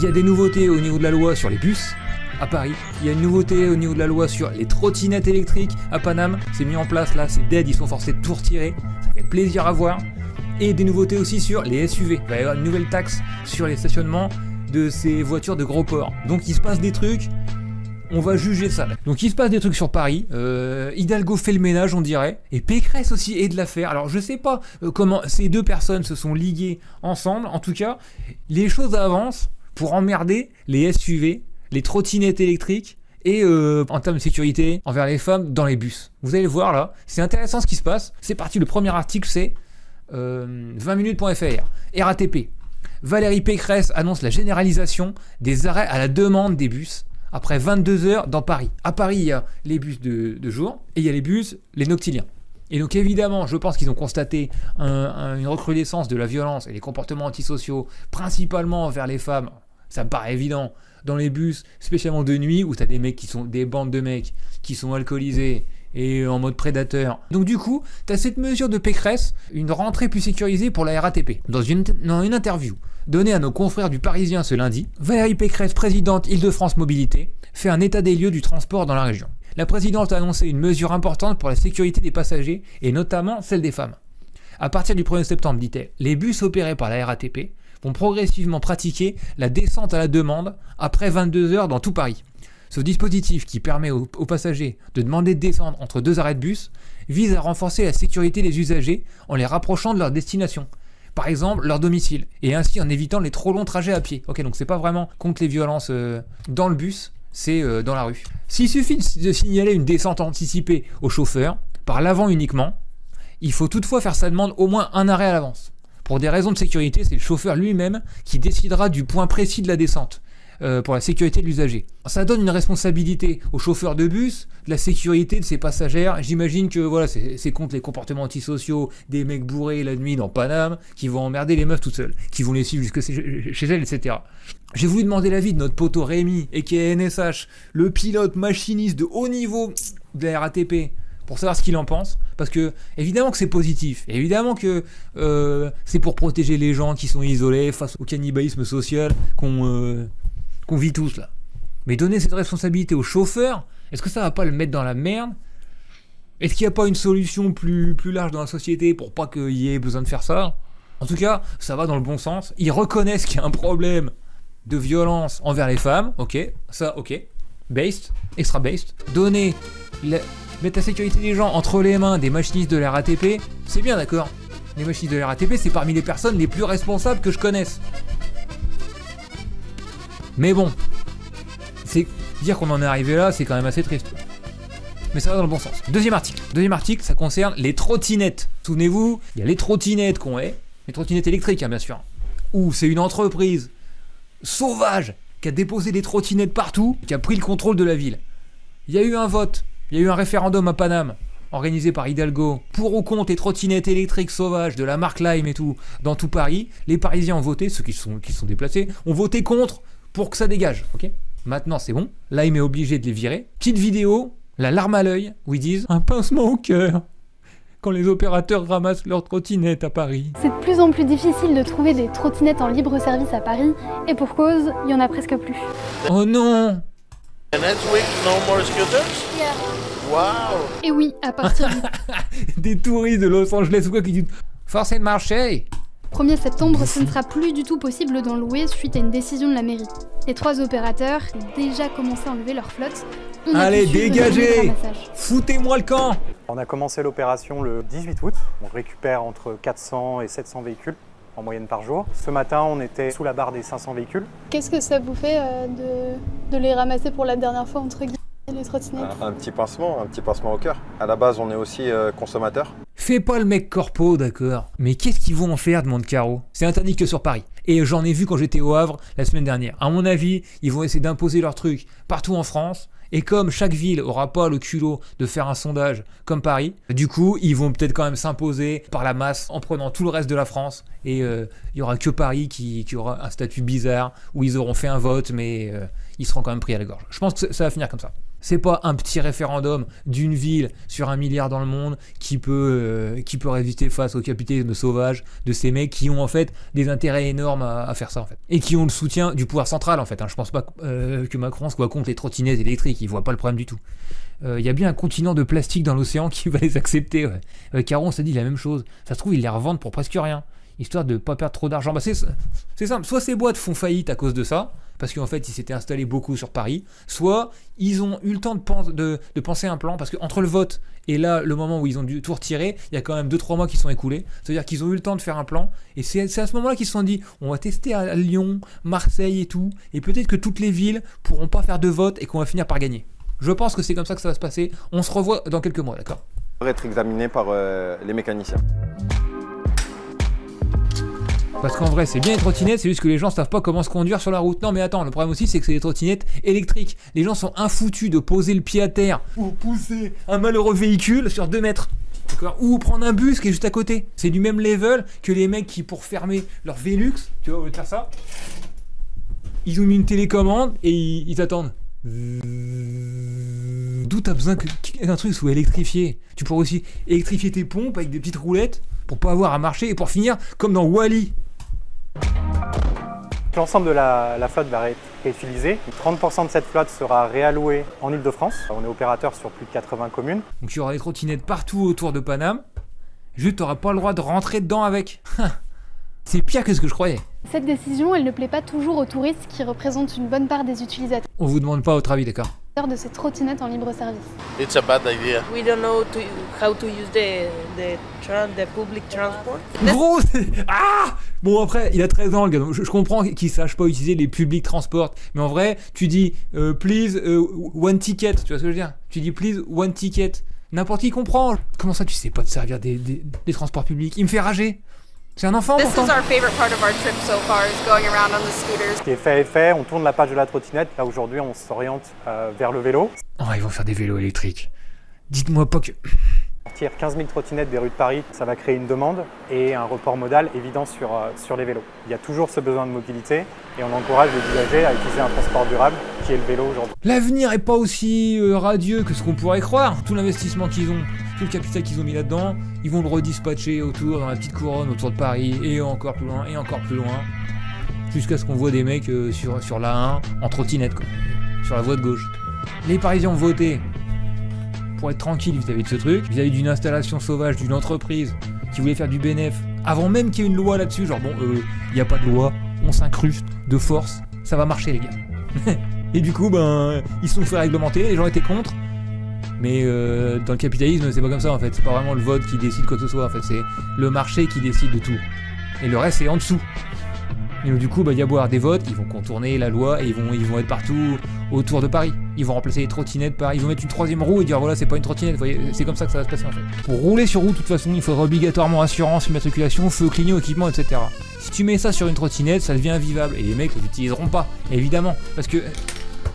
Il y a des nouveautés au niveau de la loi sur les bus à Paris. Il y a une nouveauté au niveau de la loi sur les trottinettes électriques à Paname. C'est mis en place là, c'est dead, ils sont forcés de tout retirer. Ça fait plaisir à voir. Et des nouveautés aussi sur les SUV. Il va y avoir une nouvelle taxe sur les stationnements de ces voitures de gros port. Donc il se passe des trucs, on va juger ça. Donc il se passe des trucs sur Paris. Hidalgo fait le ménage, on dirait. Et Pécresse aussi est de l'affaire. Alors je sais pas comment ces deux personnes se sont liguées ensemble. En tout cas, les choses avancent pour emmerder les SUV, les trottinettes électriques et en termes de sécurité envers les femmes dans les bus. Vous allez le voir là, c'est intéressant ce qui se passe. C'est parti, le premier article c'est 20minutes.fr. RATP. Valérie Pécresse annonce la généralisation des arrêts à la demande des bus après 22 heures dans Paris. À Paris, il y a les bus de jour et il y a les bus, les noctiliens. Et donc évidemment, je pense qu'ils ont constaté une recrudescence de la violence et des comportements antisociaux, principalement vers les femmes. Ça me paraît évident. Dans les bus, spécialement de nuit, où t'as des mecs qui sont des bandes de mecs qui sont alcoolisés et en mode prédateur. Donc du coup, t'as cette mesure de Pécresse, une rentrée plus sécurisée pour la RATP. Dans une interview donnée à nos confrères du Parisien ce lundi, Valérie Pécresse, présidente Île-de-France Mobilité, fait un état des lieux du transport dans la région. La présidente a annoncé une mesure importante pour la sécurité des passagers et notamment celle des femmes. À partir du 1er septembre, dit-elle, les bus opérés par la RATP vont progressivement pratiquer la descente à la demande après 22 heures dans tout Paris. Ce dispositif qui permet aux passagers de demander de descendre entre deux arrêts de bus vise à renforcer la sécurité des usagers en les rapprochant de leur destination. Par exemple, leur domicile, et ainsi en évitant les trop longs trajets à pied. Ok, donc c'est pas vraiment contre les violences dans le bus, c'est dans la rue. S'il suffit de signaler une descente anticipée au chauffeur, par l'avant uniquement, il faut toutefois faire sa demande au moins un arrêt à l'avance. Pour des raisons de sécurité, c'est le chauffeur lui-même qui décidera du point précis de la descente pour la sécurité de l'usager. Ça donne une responsabilité au chauffeur de bus, de la sécurité de ses passagères. J'imagine que voilà, c'est contre les comportements antisociaux des mecs bourrés la nuit dans Paname qui vont emmerder les meufs toutes seules, qui vont les suivre jusque chez elles, etc. J'ai voulu demander l'avis de notre poteau Rémi, aka NSH, le pilote machiniste de haut niveau de la RATP, pour savoir ce qu'il en pense, parce que évidemment que c'est positif, évidemment que c'est pour protéger les gens qui sont isolés face au cannibalisme social qu'on vit tous là. Mais donner cette responsabilité au chauffeur, est-ce que ça va pas le mettre dans la merde? Est-ce qu'il n'y a pas une solution plus large dans la société pour pas qu'il y ait besoin de faire ça? En tout cas, ça va dans le bon sens. Ils reconnaissent qu'il y a un problème de violence envers les femmes, ok, ça ok, based, extra based. Mettre la sécurité des gens entre les mains des machinistes de la RATP, c'est bien d'accord. Les machinistes de la RATP, c'est parmi les personnes les plus responsables que je connaisse. Mais bon, c'est dire qu'on en est arrivé là, c'est quand même assez triste. Mais ça va dans le bon sens. Deuxième article, ça concerne les trottinettes. Souvenez-vous, il y a les trottinettes qu'on est, les trottinettes électriques, hein, bien sûr, où c'est une entreprise sauvage qui a déposé des trottinettes partout, qui a pris le contrôle de la ville. Il y a eu un vote, il y a eu un référendum à Paname, organisé par Hidalgo, pour ou contre les trottinettes électriques sauvages de la marque Lime et tout, dans tout Paris. Les Parisiens ont voté, ceux qui se sont déplacés, ont voté contre pour que ça dégage, ok? Maintenant c'est bon, Lime est obligé de les virer. Petite vidéo, la larme à l'œil, où ils disent « un pincement au cœur » quand les opérateurs ramassent leurs trottinettes à Paris. C'est de plus en plus difficile de trouver des trottinettes en libre service à Paris, et pour cause, il y en a presque plus. Oh non! And next week, no more scooters? Yeah. Wow! Et oui, à partir du Des touristes de Los Angeles ou quoi qui disent « forcez de marcher !» 1er septembre, ce ne sera plus du tout possible d'en louer suite à une décision de la mairie. Les 3 opérateurs ont déjà commencé à enlever leur flotte. Allez, dégagez! Foutez-moi le camp! On a commencé l'opération le 18 août. On récupère entre 400 et 700 véhicules en moyenne par jour. Ce matin, on était sous la barre des 500 véhicules. Qu'est-ce que ça vous fait de les ramasser pour la dernière fois, entre guillemets, les trottinettes? Un petit pincement au cœur. À la base, on est aussi consommateur. Fais pas le mec corpo, d'accord. Mais qu'est-ce qu'ils vont en faire, demande Caro? C'est interdit que sur Paris. Et j'en ai vu quand j'étais au Havre la semaine dernière. À mon avis, ils vont essayer d'imposer leur truc partout en France. Et comme chaque ville aura pas le culot de faire un sondage comme Paris, du coup, ils vont peut-être quand même s'imposer par la masse en prenant tout le reste de la France. Et il y aura que Paris qui aura un statut bizarre où ils auront fait un vote, mais ils seront quand même pris à la gorge. Je pense que ça va finir comme ça. C'est pas un petit référendum d'une ville sur 1 milliard dans le monde qui peut résister face au capitalisme sauvage de ces mecs qui ont en fait des intérêts énormes à faire ça en fait. Et qui ont le soutien du pouvoir central en fait. Je pense pas que Macron soit contre les trottinettes électriques, il voit pas le problème du tout. Il y a bien un continent de plastique dans l'océan qui va les accepter. Ouais. Caron s'est dit la même chose. Ça se trouve, ils les revendent pour presque rien, histoire de pas perdre trop d'argent. Bah, c'est simple, soit ces boîtes font faillite à cause de ça, parce qu'en fait ils s'étaient installés beaucoup sur Paris, soit ils ont eu le temps de penser un plan, parce qu'entre le vote et là le moment où ils ont dû tout retirer, il y a quand même 2-3 mois qui sont écoulés, c'est-à-dire qu'ils ont eu le temps de faire un plan, et c'est à ce moment-là qu'ils se sont dit on va tester à Lyon, Marseille et tout, et peut-être que toutes les villes pourront pas faire de vote et qu'on va finir par gagner. Je pense que c'est comme ça que ça va se passer, on se revoit dans quelques mois, d'accord ? Être examiné par les mécaniciens. Parce qu'en vrai, c'est bien les trottinettes, c'est juste que les gens savent pas comment se conduire sur la route. Non mais attends, le problème aussi, c'est que c'est des trottinettes électriques. Les gens sont infoutus de poser le pied à terre ou pousser un malheureux véhicule sur 2 mètres. D'accord ? Ou prendre un bus qui est juste à côté. C'est du même level que les mecs qui, pour fermer leur Velux, tu vois, au lieu de faire ça, ils ont mis une télécommande et ils attendent. D'où t'as besoin qu'un truc soit électrifié. Tu pourrais aussi électrifier tes pompes avec des petites roulettes pour pas avoir à marcher et pour finir comme dans Wall-E. L'ensemble de la flotte va être réutilisée. 30% de cette flotte sera réallouée en Ile-de-France. On est opérateur sur plus de 80 communes. Donc il y aura des trottinettes partout autour de Paname. Juste t'auras pas le droit de rentrer dedans avec. C'est pire que ce que je croyais. Cette décision, elle ne plaît pas toujours aux touristes qui représentent une bonne part des utilisateurs On vous demande pas votre avis, d'accord ? de ces trottinettes en libre service. It's a bad idea. We don't know how to use the public transport. Gros, ah bon après, il a 13 ans le gars, donc je comprends qu'il sache pas utiliser les public transport, mais en vrai, tu dis please one ticket, tu vois ce que je veux dire ? Tu dis please one ticket, n'importe qui comprend. Comment ça tu sais pas te servir des transports publics ? Il me fait rager. C'est un enfant pourtant. This is our favorite part of our trip so far, is going around on the scooters. Ce qui est fait est fait, on tourne la page de la trottinette. Là aujourd'hui on s'oriente vers le vélo. Oh, ils vont faire des vélos électriques. Dites-moi pas que... Sortir 15 000 trottinettes des rues de Paris, ça va créer une demande et un report modal évident sur les vélos. Il y a toujours ce besoin de mobilité et on encourage les usagers à utiliser un transport durable qui est le vélo aujourd'hui. L'avenir est pas aussi radieux que ce qu'on pourrait croire. Tout l'investissement qu'ils ont, tout le capital qu'ils ont mis là-dedans, ils vont le redispatcher autour, dans la petite couronne autour de Paris et encore plus loin et encore plus loin. Jusqu'à ce qu'on voit des mecs sur la 1 en trottinette, quoi, sur la voie de gauche. Les Parisiens ont voté pour être tranquille vis-à-vis de ce truc, vis-à-vis d'une installation sauvage d'une entreprise qui voulait faire du bénéf, avant même qu'il y ait une loi là-dessus, genre bon, il n'y a pas de loi, on s'incruste de force, ça va marcher les gars. Et du coup, ben, ils se sont fait réglementer, les gens étaient contre, mais dans le capitalisme, c'est pas comme ça en fait, c'est pas vraiment le vote qui décide quoi que ce soit, en fait, c'est le marché qui décide de tout. Et le reste, c'est en dessous. Et donc, du coup, bah, y a beau avoir des votes, ils vont contourner la loi et ils vont être partout autour de Paris. Ils vont remplacer les trottinettes par... Ils vont mettre une 3e roue et dire voilà, c'est pas une trottinette, vous voyez, c'est comme ça que ça va se passer en fait. Pour rouler sur route, de toute façon, il faudra obligatoirement assurance, immatriculation, feu, clignot, équipement, etc. Si tu mets ça sur une trottinette, ça devient invivable et les mecs ne l'utiliseront pas, évidemment. Parce que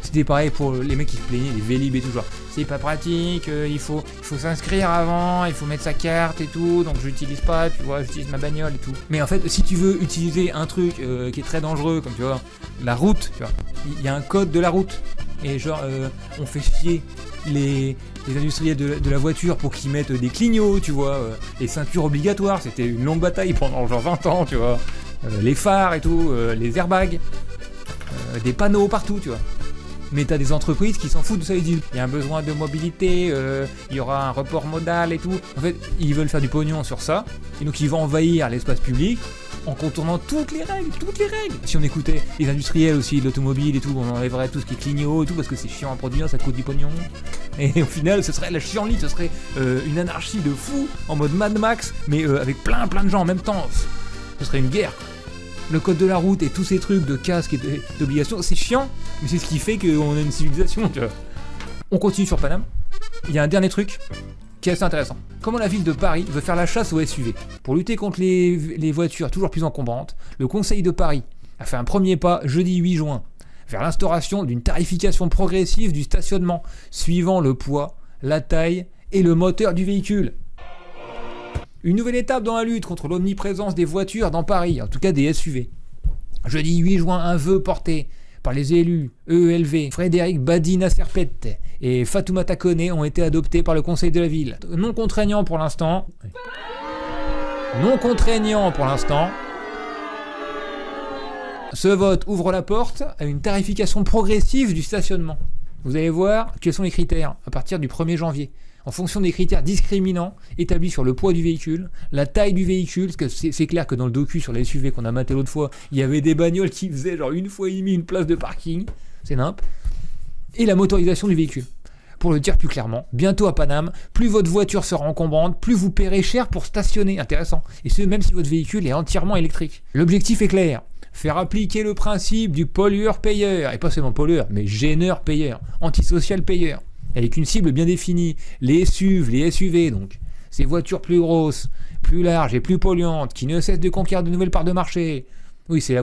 c'était pareil pour les mecs qui se plaignaient, les Vélib et tout, genre c'est pas pratique, il faut s'inscrire avant, il faut mettre sa carte et tout, donc je l'utilise pas, tu vois, j'utilise ma bagnole et tout. Mais en fait, si tu veux utiliser un truc qui est très dangereux, comme tu vois, la route, tu vois, il y a un code de la route, et genre, on fait chier les industriels de la voiture pour qu'ils mettent des clignots, tu vois, les ceintures obligatoires, c'était une longue bataille pendant genre 20 ans, tu vois, les phares et tout, les airbags, des panneaux partout, tu vois. Mais t'as des entreprises qui s'en foutent de ça, ils disent il y a un besoin de mobilité, il y aura un report modal et tout. En fait, ils veulent faire du pognon sur ça, et donc ils vont envahir l'espace public en contournant toutes les règles. Si on écoutait les industriels aussi de l'automobile et tout, on enlèverait tout ce qui est clignot et tout, parce que c'est chiant à produire, ça coûte du pognon. Et au final, ce serait la chienlit, ce serait une anarchie de fou, en mode Mad Max, mais avec plein de gens en même temps. Ce serait une guerre. Le code de la route et tous ces trucs de casque et d'obligation, c'est chiant, mais c'est ce qui fait qu'on a une civilisation, tu vois. On continue sur Paname. Il y a un dernier truc qui est assez intéressant. Comment la ville de Paris veut faire la chasse aux SUV. Pour lutter contre les voitures toujours plus encombrantes, le Conseil de Paris a fait un premier pas jeudi 8 juin vers l'instauration d'une tarification progressive du stationnement, suivant le poids, la taille et le moteur du véhicule. Une nouvelle étape dans la lutte contre l'omniprésence des voitures dans Paris, en tout cas des SUV. Jeudi 8 juin, un vœu porté par les élus EELV, Frédéric Badina-Serpette et Fatoumata Koné ont été adoptés par le conseil de la ville. Non contraignant pour l'instant. Non contraignant pour l'instant. Ce vote ouvre la porte à une tarification progressive du stationnement. Vous allez voir quels sont les critères à partir du 1er janvier. En fonction des critères discriminants établis sur le poids du véhicule, la taille du véhicule, parce que c'est clair que dans le docu sur les SUV qu'on a maté l'autre fois, il y avait des bagnoles qui faisaient genre 1,5 fois une place de parking, c'est nimp, et la motorisation du véhicule. Pour le dire plus clairement, bientôt à Paname, plus votre voiture sera encombrante, plus vous paierez cher pour stationner, intéressant, et ce même si votre véhicule est entièrement électrique. L'objectif est clair, faire appliquer le principe du pollueur-payeur, et pas seulement pollueur, mais gêneur-payeur, antisocial-payeur, avec une cible bien définie, les SUV, les SUV donc, ces voitures plus grosses, plus larges et plus polluantes, qui ne cessent de conquérir de nouvelles parts de marché. Oui, c'est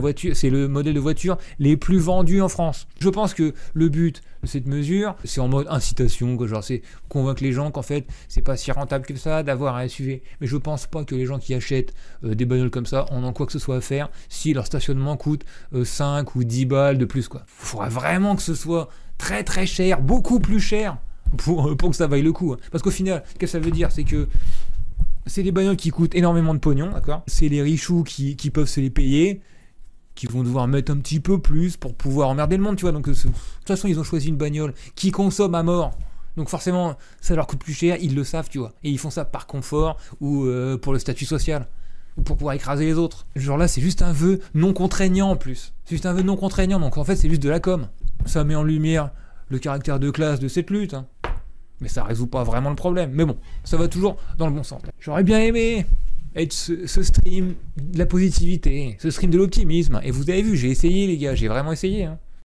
le modèle de voiture les plus vendus en France. Je pense que le but de cette mesure, c'est en mode incitation, quoi, genre c'est convaincre les gens qu'en fait, c'est pas si rentable que ça d'avoir un SUV. Mais je pense pas que les gens qui achètent des bagnoles comme ça en ont quoi que ce soit à faire si leur stationnement coûte 5 ou 10 balles de plus, quoi. Il faudra vraiment que ce soit très très cher, beaucoup plus cher pour que ça vaille le coup. Parce qu'au final, ce que ça veut dire, c'est que c'est des bagnoles qui coûtent énormément de pognon, d'accord ? C'est les richoux qui peuvent se les payer, qui vont devoir mettre un petit peu plus pour pouvoir emmerder le monde, tu vois. Donc de toute façon, ils ont choisi une bagnole qui consomme à mort. Donc forcément, ça leur coûte plus cher, ils le savent, tu vois. Et ils font ça par confort ou pour le statut social. Ou pour pouvoir écraser les autres. Genre là, c'est juste un vœu non contraignant en plus. C'est juste un vœu non contraignant, donc en fait, c'est juste de la com. Ça met en lumière le caractère de classe de cette lutte, hein. Mais ça résout pas vraiment le problème. Mais bon, ça va toujours dans le bon sens. J'aurais bien aimé être ce stream de la positivité, ce stream de l'optimisme. Et vous avez vu, j'ai essayé les gars, j'ai vraiment essayé, hein.